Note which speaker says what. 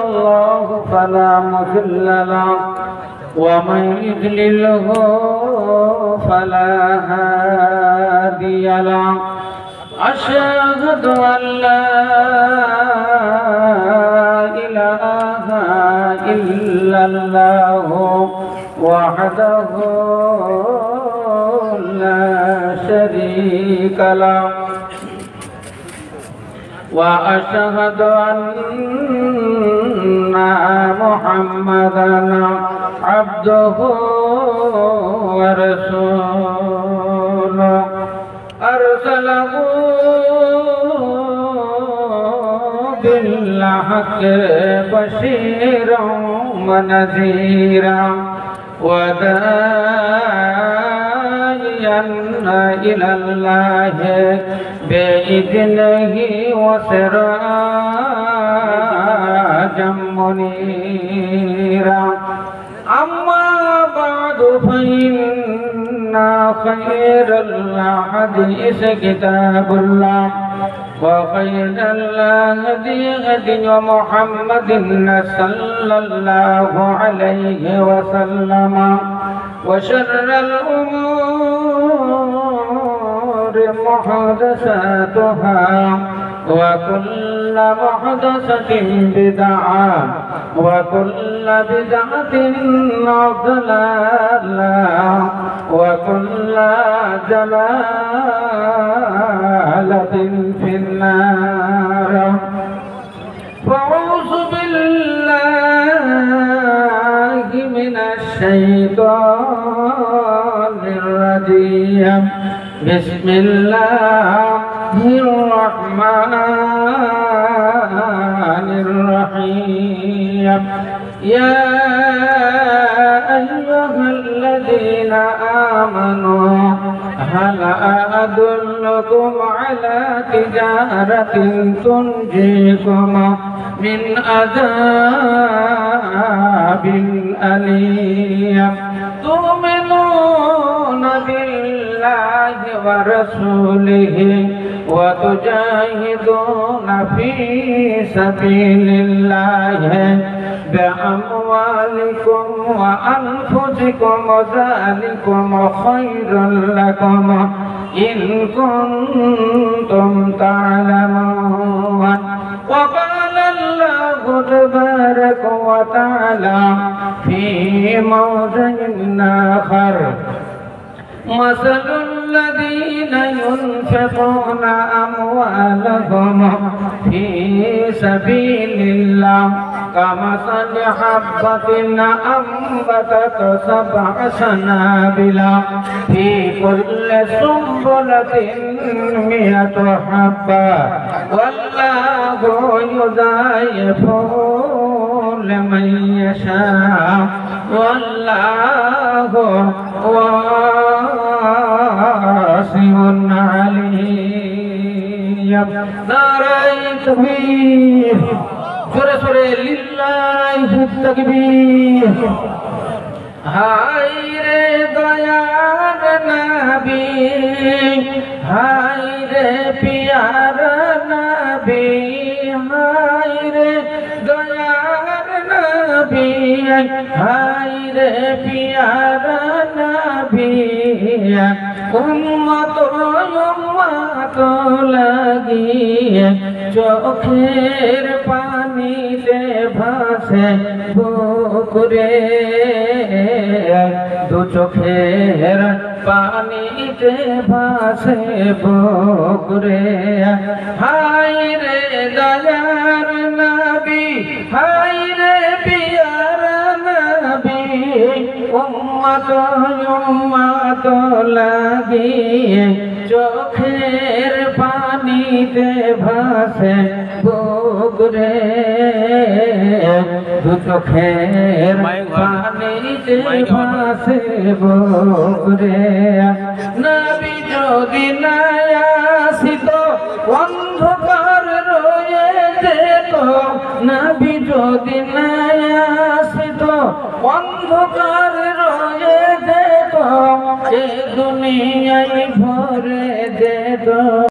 Speaker 1: الله فلا مضل له ومن يضلله فلا هادي له أشهد أن لا إله إلا الله وحده لا شريك له وأشهد أن محمدا عبده ورسوله أرسله بالحق بشيرا ونذيرا وداعيا إلى الله بإذنه وسراجا منيرا أما بعد فإن خير الحديث كتاب الله وخير الهدي هدي محمد صلى الله عليه وسلم وشر الأمور محدثاتها وكل محدثة بدعة وكل بدعة ضلالة وكل ضلالة في النار فأعوذ بالله من الشيطان الرجيم بسم الله الرحمن الرحيم يا أيها الذين آمنوا هل أدلكم على تجارة تنجيكم من عذاب أليم تؤمنون بالله ورسوله وتجاهدون في سبيل الله بأموالكم وأنفسكم ذلكم خير لكم إن كنتم تعلمون وقال الله تبارك وتعالى في موضع آخر مثل الذين ينفقون أموالهم في سبيل الله كمثل حبة أنبتت 7 سنابل في كل سنبلة 100 حبة والله يضاعف لمن يشاء والله واسع عليم نعرہ تکبیر سورہ سورہ للہ التکبیر হায় রে দয়ার নবী হায় রে পিয়ার নবী হায় রে দয়ার নবী হায় রে পিয়ার নবী উম্মত উম্মত লাগিয়ে চোখের পানিতে ভাসে বুকুরে দু চোখের পানিতে ভাসে বুকুরে হায় রে দয়ার নবী হায় রে পিয়ার নবী উম্মত উম্মত লাগিয়ে চোখের পানিতে ভাসে বুকুরে দু চোখের পানিতে ভাসে বুকুরে নবী যদি না আসিত অন্ধকার রয়ে যেত নবী যদি না আসিত অন্ধকার রয়ে যেত এ দুনিয়ায় ভরে যেত।